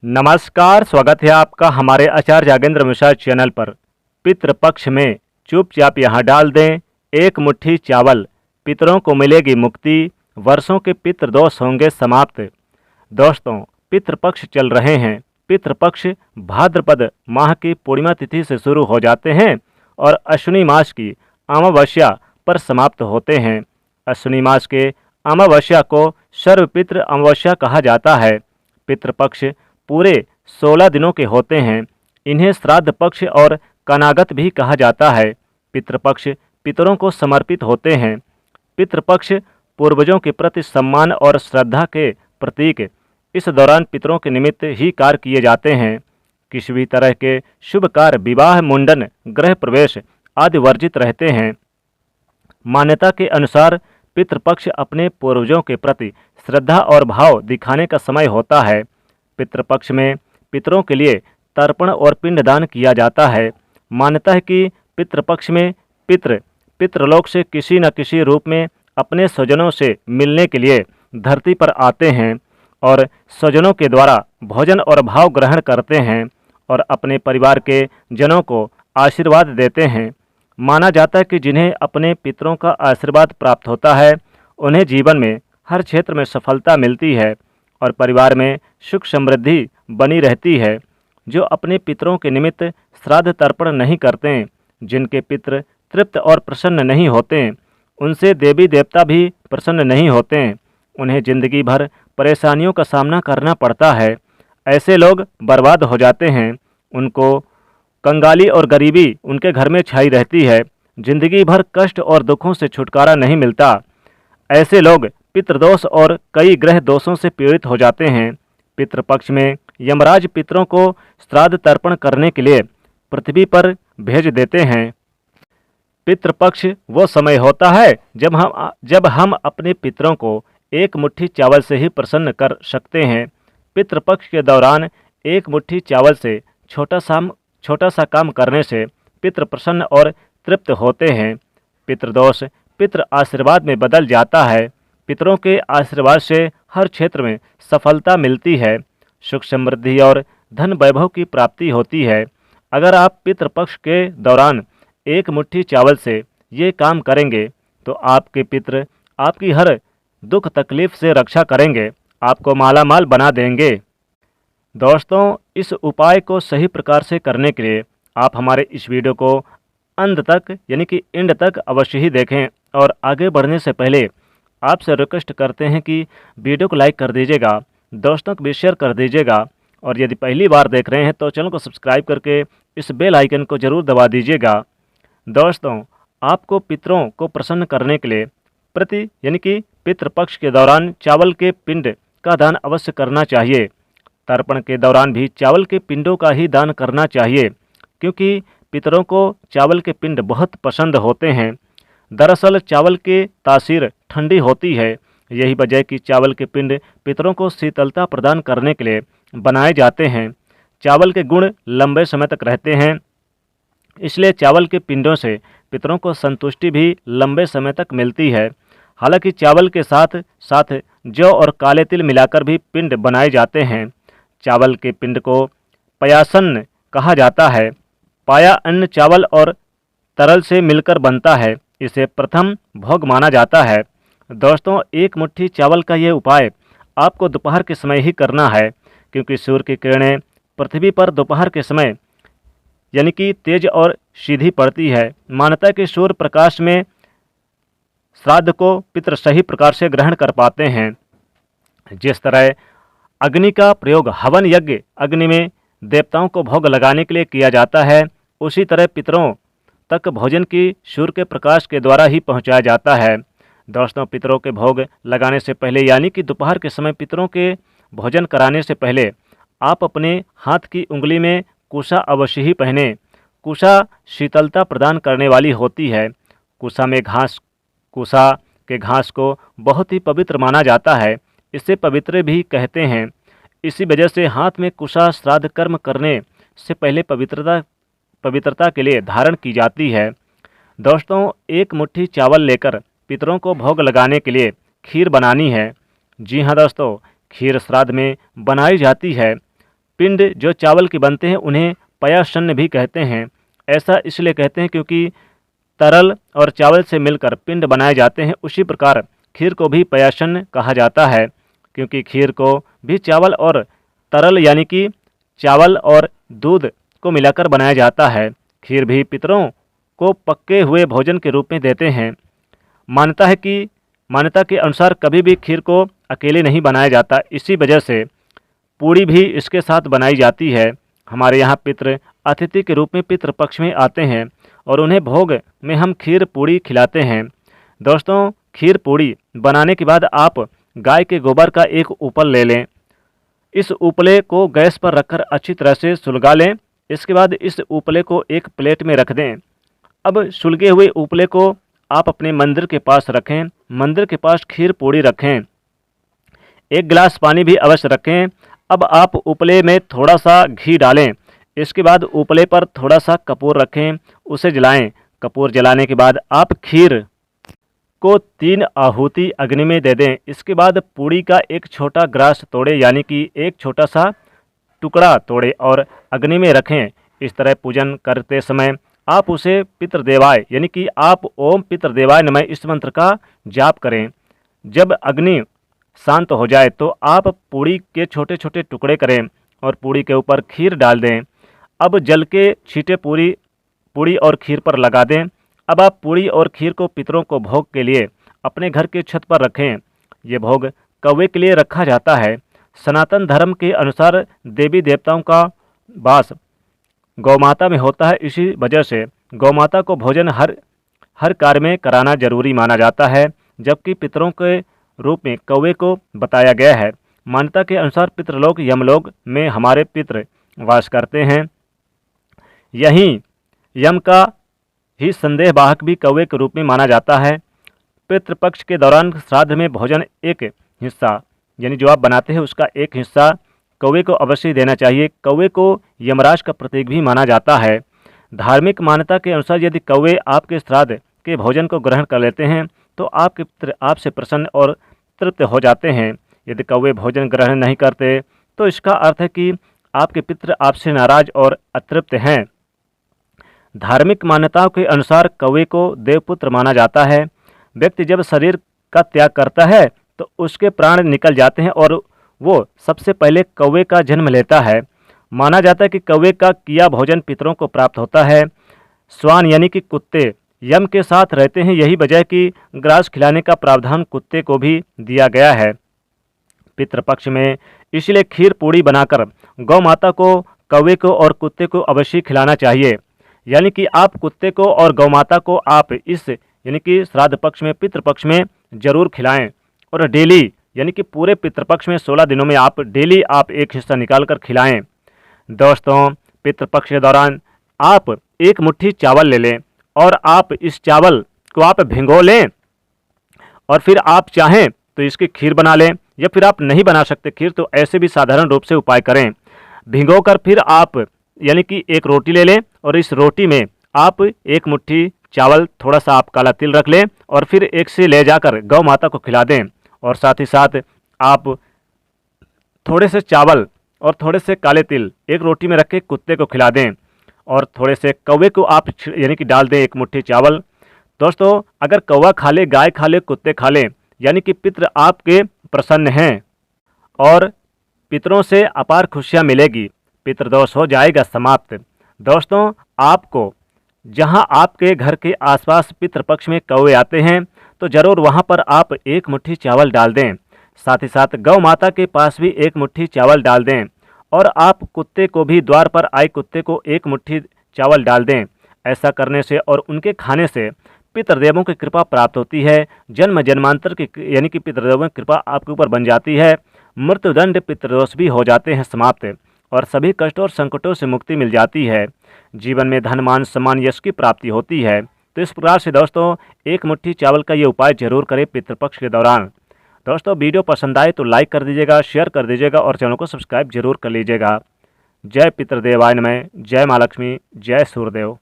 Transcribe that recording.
नमस्कार, स्वागत है आपका हमारे आचार्य जागेंद्र मिश्रा चैनल पर। पितृपक्ष में चुपचाप यहाँ डाल दें एक मुट्ठी चावल, पितरों को मिलेगी मुक्ति, वर्षों के पितृदोष होंगे समाप्त। दोस्तों, पितृपक्ष चल रहे हैं। पितृपक्ष भाद्रपद माह की पूर्णिमा तिथि से शुरू हो जाते हैं और अश्विनी मास की अमावस्या पर समाप्त होते हैं। अश्विनी मास के अमावस्या को सर्वपितृ अमावस्या कहा जाता है। पितृपक्ष पूरे 16 दिनों के होते हैं। इन्हें श्राद्ध पक्ष और कनागत भी कहा जाता है। पितृपक्ष पितरों को समर्पित होते हैं। पितृपक्ष पूर्वजों के प्रति सम्मान और श्रद्धा के प्रतीक। इस दौरान पितरों के निमित्त ही कार्य किए जाते हैं। किसी भी तरह के शुभ कार्य, विवाह, मुंडन, गृह प्रवेश आदि वर्जित रहते हैं। मान्यता के अनुसार पितृपक्ष अपने पूर्वजों के प्रति श्रद्धा और भाव दिखाने का समय होता है। पितृपक्ष में पितरों के लिए तर्पण और पिंडदान किया जाता है। मान्यता है कि पितृपक्ष में पितृलोक से किसी न किसी रूप में अपने स्वजनों से मिलने के लिए धरती पर आते हैं और स्वजनों के द्वारा भोजन और भाव ग्रहण करते हैं और अपने परिवार के जनों को आशीर्वाद देते हैं। माना जाता है कि जिन्हें अपने पितरों का आशीर्वाद प्राप्त होता है, उन्हें जीवन में हर क्षेत्र में सफलता मिलती है और परिवार में सुख समृद्धि बनी रहती है। जो अपने पितरों के निमित्त श्राद्ध तर्पण नहीं करते, जिनके पितृ तृप्त और प्रसन्न नहीं होते, उनसे देवी देवता भी प्रसन्न नहीं होते। उन्हें जिंदगी भर परेशानियों का सामना करना पड़ता है। ऐसे लोग बर्बाद हो जाते हैं। उनको कंगाली और गरीबी उनके घर में छाई रहती है। जिंदगी भर कष्ट और दुखों से छुटकारा नहीं मिलता। ऐसे लोग पितृदोष और कई ग्रह दोषों से पीड़ित हो जाते हैं। पितृपक्ष में यमराज पितरों को श्राद्ध तर्पण करने के लिए पृथ्वी पर भेज देते हैं। पितृपक्ष वो समय होता है जब हम अपने पितरों को एक मुट्ठी चावल से ही प्रसन्न कर सकते हैं। पितृपक्ष के दौरान एक मुट्ठी चावल से छोटा सा काम करने से पितृ प्रसन्न और तृप्त होते हैं। पितृदोष पितृ आशीर्वाद में बदल जाता है। पितरों के आशीर्वाद से हर क्षेत्र में सफलता मिलती है, सुख समृद्धि और धन वैभव की प्राप्ति होती है। अगर आप पितृपक्ष के दौरान एक मुट्ठी चावल से ये काम करेंगे तो आपके पितृ आपकी हर दुख तकलीफ से रक्षा करेंगे, आपको मालामाल बना देंगे। दोस्तों, इस उपाय को सही प्रकार से करने के लिए आप हमारे इस वीडियो को अंत तक यानी कि एंड तक अवश्य ही देखें और आगे बढ़ने से पहले आपसे रिक्वेस्ट करते हैं कि वीडियो को लाइक कर दीजिएगा, दोस्तों को भी शेयर कर दीजिएगा और यदि पहली बार देख रहे हैं तो चैनल को सब्सक्राइब करके इस बेल आइकन को ज़रूर दबा दीजिएगा। दोस्तों, आपको पितरों को प्रसन्न करने के लिए यानी कि पितृपक्ष के दौरान चावल के पिंड का दान अवश्य करना चाहिए। तर्पण के दौरान भी चावल के पिंडों का ही दान करना चाहिए, क्योंकि पितरों को चावल के पिंड बहुत पसंद होते हैं। दरअसल चावल की तासीर ठंडी होती है। यही वजह कि चावल के पिंड पितरों को शीतलता प्रदान करने के लिए बनाए जाते हैं। चावल के गुण लंबे समय तक रहते हैं, इसलिए चावल के पिंडों से पितरों को संतुष्टि भी लंबे समय तक मिलती है। हालांकि चावल के साथ साथ जौ और काले तिल मिलाकर भी पिंड बनाए जाते हैं। चावल के पिंड को पयासन कहा जाता है। पाया अन्न चावल और तरल से मिलकर बनता है। इसे प्रथम भोग माना जाता है। दोस्तों, एक मुट्ठी चावल का ये उपाय आपको दोपहर के समय ही करना है, क्योंकि सूर्य की किरणें पृथ्वी पर दोपहर के समय यानी कि तेज और सीधी पड़ती है। मान्यता के सूर्य प्रकाश में श्राद्ध को पितृ सही प्रकार से ग्रहण कर पाते हैं। जिस तरह अग्नि का प्रयोग हवन यज्ञ अग्नि में देवताओं को भोग लगाने के लिए किया जाता है, उसी तरह पितरों तक भोजन की सूर्य के प्रकाश के द्वारा ही पहुंचाया जाता है। दोस्तों, पितरों के भोग लगाने से पहले यानी कि दोपहर के समय पितरों के भोजन कराने से पहले आप अपने हाथ की उंगली में कुशा अवश्य ही पहने। कुशा शीतलता प्रदान करने वाली होती है। कुशा के घास को बहुत ही पवित्र माना जाता है। इसे पवित्र भी कहते हैं। इसी वजह से हाथ में कुशा श्राद्ध कर्म करने से पहले पवित्रता के लिए धारण की जाती है। दोस्तों, एक मुट्ठी चावल लेकर पितरों को भोग लगाने के लिए खीर बनानी है। जी हाँ दोस्तों, खीर श्राद्ध में बनाई जाती है। पिंड जो चावल के बनते हैं उन्हें पयाशन्न भी कहते हैं। ऐसा इसलिए कहते हैं क्योंकि तरल और चावल से मिलकर पिंड बनाए जाते हैं। उसी प्रकार खीर को भी पयाशन्न कहा जाता है, क्योंकि खीर को भी चावल और तरल यानी कि चावल और दूध को मिलाकर बनाया जाता है। खीर भी पितरों को पक्के हुए भोजन के रूप में देते हैं। मान्यता के अनुसार कभी भी खीर को अकेले नहीं बनाया जाता, इसी वजह से पूड़ी भी इसके साथ बनाई जाती है। हमारे यहाँ पितृ अतिथि के रूप में पितृपक्ष में आते हैं और उन्हें भोग में हम खीर पूड़ी खिलाते हैं। दोस्तों, खीर पूड़ी बनाने के बाद आप गाय के गोबर का एक उपल ले लें। इस उपले को गैस पर रखकर अच्छी तरह से सुलगा लें। इसके बाद इस उपले को एक प्लेट में रख दें। अब सुलगे हुए उपले को आप अपने मंदिर के पास रखें। मंदिर के पास खीर पूड़ी रखें। एक गिलास पानी भी अवश्य रखें। अब आप उपले में थोड़ा सा घी डालें। इसके बाद उपले पर थोड़ा सा कपूर रखें, उसे जलाएं। कपूर जलाने के बाद आप खीर को 3 आहुति अग्नि में दे दें। इसके बाद पूड़ी का एक छोटा ग्रास तोड़े, यानी कि एक छोटा सा टुकड़ा तोड़े और अग्नि में रखें। इस तरह पूजन करते समय आप उसे पितृदेवाय यानी कि आप ओम पितृदेवाय नमः इस मंत्र का जाप करें। जब अग्नि शांत हो जाए तो आप पूड़ी के छोटे छोटे टुकड़े करें और पूड़ी के ऊपर खीर डाल दें। अब जल के छींटे पूड़ी और खीर पर लगा दें। अब आप पूड़ी और खीर को पितरों को भोग के लिए अपने घर के छत पर रखें। ये भोग कौवे के लिए रखा जाता है। सनातन धर्म के अनुसार देवी देवताओं का वास गौमाता में होता है। इसी वजह से गौमाता को भोजन हर कार्य में कराना जरूरी माना जाता है, जबकि पितरों के रूप में कौवे को बताया गया है। मान्यता के अनुसार पितृलोक यमलोक में हमारे पितृ वास करते हैं। यहीं यम का ही संदेहवाहक भी कौवे के रूप में माना जाता है। पितृपक्ष के दौरान श्राद्ध में भोजन एक हिस्सा यानी जो आप बनाते हैं उसका एक हिस्सा कौवे को अवश्य देना चाहिए। कौवे को यमराज का प्रतीक भी माना जाता है। धार्मिक मान्यता के अनुसार यदि कौवे आपके श्राद्ध के भोजन को ग्रहण कर लेते हैं तो आपके पितृ आपसे प्रसन्न और तृप्त हो जाते हैं। यदि कौवे भोजन ग्रहण नहीं करते तो इसका अर्थ है कि आपके पितृ आपसे नाराज और अतृप्त हैं। धार्मिक मान्यताओं के अनुसार कौवे को देवपुत्र माना जाता है। व्यक्ति जब शरीर का त्याग करता है तो उसके प्राण निकल जाते हैं और वो सबसे पहले कौवे का जन्म लेता है। माना जाता है कि कौवे का किया भोजन पितरों को प्राप्त होता है। स्वान यानी कि कुत्ते यम के साथ रहते हैं। यही वजह कि ग्रास खिलाने का प्रावधान कुत्ते को भी दिया गया है पितृपक्ष में। इसलिए खीर पूड़ी बनाकर गौ माता को, कौवे को और कुत्ते को अवश्य खिलाना चाहिए। यानी कि आप कुत्ते को और गौ माता को आप इस यानी कि श्राद्ध पक्ष में पितृपक्ष में जरूर खिलाएं और डेली यानी कि पूरे पितृपक्ष में 16 दिनों में आप डेली आप एक हिस्सा निकाल कर खिलाएं। दोस्तों, पितृपक्ष के दौरान आप एक मुट्ठी चावल ले लें और आप इस चावल को आप भिगो लें और फिर आप चाहें तो इसकी खीर बना लें, या फिर आप नहीं बना सकते खीर तो ऐसे भी साधारण रूप से उपाय करें। भिगोकर फिर आप यानी कि एक रोटी ले लें और इस रोटी में आप एक मुट्ठी चावल, थोड़ा सा आप काला तिल रख लें और फिर एक से ले जाकर गौ माता को खिला दें। और साथ ही साथ आप थोड़े से चावल और थोड़े से काले तिल एक रोटी में रख के कुत्ते को खिला दें और थोड़े से कौवे को आप यानी कि डाल दें एक मुट्ठी चावल। दोस्तों, अगर कौवा खा ले, गाय खा ले, कुत्ते खा ले, यानी कि पितृ आपके प्रसन्न हैं और पितरों से अपार खुशियां मिलेगी, पितृदोष हो जाएगा समाप्त। दोस्तों, आपको जहां आपके घर के आसपास पितृपक्ष में कौवे आते हैं तो ज़रूर वहां पर आप एक मुट्ठी चावल डाल दें। साथ ही साथ गौ माता के पास भी एक मुट्ठी चावल डाल दें और आप कुत्ते को भी, द्वार पर आए कुत्ते को एक मुट्ठी चावल डाल दें। ऐसा करने से और उनके खाने से पितृदेवों की कृपा प्राप्त होती है। जन्म जन्मांतर की यानी कि पितृदेवों की कृपा आपके ऊपर बन जाती है। मृत्युदंड पितृदोष भी हो जाते हैं समाप्त और सभी कष्टों और संकटों से मुक्ति मिल जाती है। जीवन में धन, मान, सम्मान, यश की प्राप्ति होती है। तो इस प्रकार से दोस्तों, एक मुट्ठी चावल का ये उपाय जरूर करें पितृपक्ष के दौरान। दोस्तों, वीडियो पसंद आए तो लाइक कर दीजिएगा, शेयर कर दीजिएगा और चैनल को सब्सक्राइब जरूर कर लीजिएगा। जय पितृदेवाय नमः, जय माँ लक्ष्मी, जय सूर्यदेव।